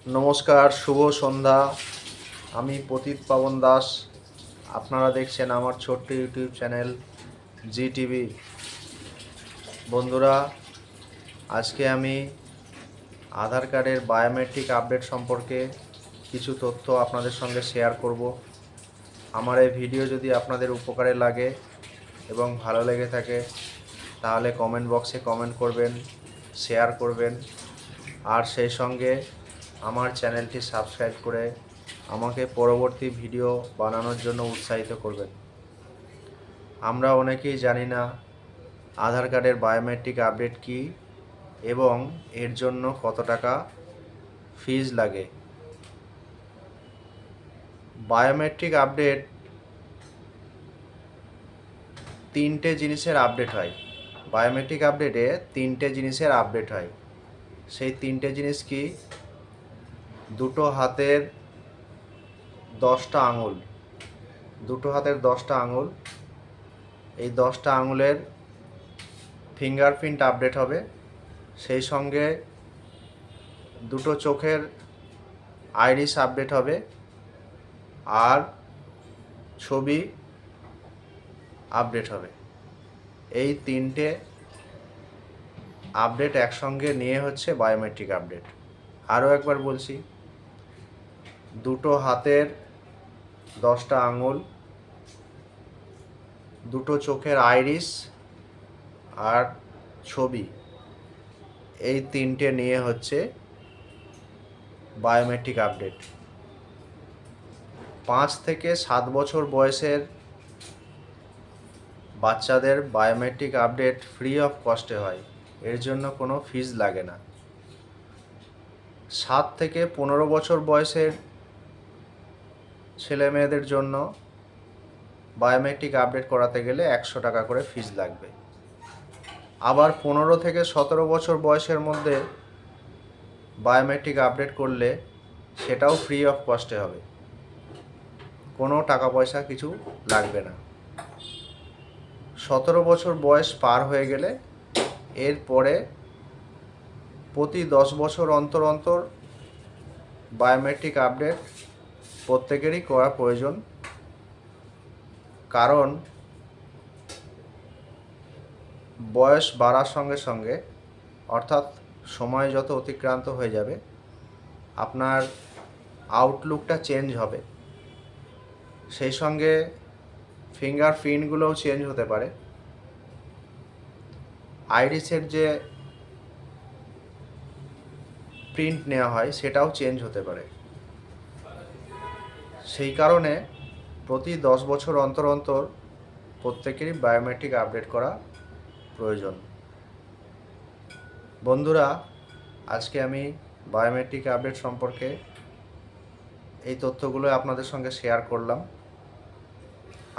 নমস্কার, শুভ সন্ধ্যা। আমি পতিত পাবন দাস। আপনারা দেখছেন আমার ছোট্ট ইউটিউব চ্যানেল জি টিভি। বন্ধুরা, আজকে আমি আধার কার্ডের বায়োমেট্রিক আপডেট সম্পর্কে কিছু তথ্য আপনাদের সঙ্গে শেয়ার করব। আমার এই ভিডিও যদি আপনাদের উপকারে লাগে এবং ভালো লেগে থাকে তাহলে কমেন্ট বক্সে কমেন্ট করবেন, শেয়ার করবেন, আর সেই সঙ্গে আমার চ্যানেলটি সাবস্ক্রাইব করে আমাকে পরবর্তী ভিডিও বানানোর জন্য উৎসাহিত করবেন। আমরা অনেকেই জানি না আধার কার্ডের বায়োমেট্রিক আপডেট কী এবং এর জন্য কত টাকা ফিজ লাগে। বায়োমেট্রিক আপডেট তিনটে জিনিসের আপডেট হয়। বায়োমেট্রিক আপডেটে তিনটে জিনিসের আপডেট হয়। সেই তিনটে জিনিস কি? দুটো হাতের 10টা আঙুল, দুটো হাতের 10টা আঙুল, এই 10টা আঙুলের ফিঙ্গারপ্রিন্ট আপডেট হবে। সেই সঙ্গে দুটো চোখের আইরিস আপডেট হবে, আর ছবি আপডেট হবে। এই তিনটে আপডেট একসঙ্গে নিয়ে হচ্ছে বায়োমেট্রিক আপডেট। আরও একবার বলছি, দুটো হাতের 10টা আঙুল, দুটো চোখের আইরিস আর ছবি, এই তিনটে নিয়ে হচ্ছে বায়োমেট্রিক আপডেট। 5 থেকে 7 বছর বয়সের বাচ্চাদের বায়োমেট্রিক আপডেট ফ্রি অফ কস্টে হয়, এর জন্য কোনো ফিজ লাগে না। 7 থেকে 15 বছর বয়সের ছেলে মেয়েদের জন্য বায়োমেট্রিক আপডেট করাতে গেলে 100 টাকা করে ফিজ লাগবে। আবার 15 থেকে 17 বছর বয়সের মধ্যে বায়োমেট্রিক আপডেট করলে সেটাও ফ্রি অফ কস্টে হবে, কোনো টাকা পয়সা কিছু লাগবে না। 17 বছর বয়স পার হয়ে গেলে এরপরে প্রতি 10 বছর অন্তর অন্তর বায়োমেট্রিক আপডেট প্রত্যেকেরই করা প্রয়োজন। কারণ বয়স বাড়ার সঙ্গে সঙ্গে, অর্থাৎ সময় যত অতিক্রান্ত হয়ে যাবে, আপনার আউটলুকটা চেঞ্জ হবে। সেই সঙ্গে ফিঙ্গারপ্রিন্টগুলোও চেঞ্জ হতে পারে। আইরিসের যে প্রিন্ট নেওয়া হয় সেটাও চেঞ্জ হতে পারে। সেই কারণে প্রতি 10 বছর অন্তর অন্তর প্রত্যেকেরই বায়োমেট্রিক আপডেট করা প্রয়োজন। বন্ধুরা, আজকে আমি বায়োমেট্রিক আপডেট সম্পর্কে এই তথ্যগুলো আপনাদের সঙ্গে শেয়ার করলাম।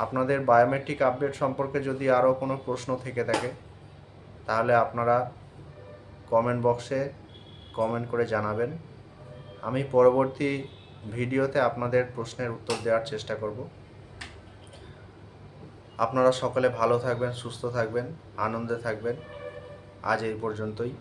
আপনাদের বায়োমেট্রিক আপডেট সম্পর্কে যদি আরও কোনো প্রশ্ন থেকে থাকে তাহলে আপনারা কমেন্ট বক্সে কমেন্ট করে জানাবেন। আমি পরবর্তী ভিডিওতে আপনাদের প্রশ্নের উত্তর দেওয়ার চেষ্টা করব। আপনারা সকলে ভালো থাকবেন, সুস্থ থাকবেন, আনন্দে থাকবেন। আজ এই পর্যন্তই।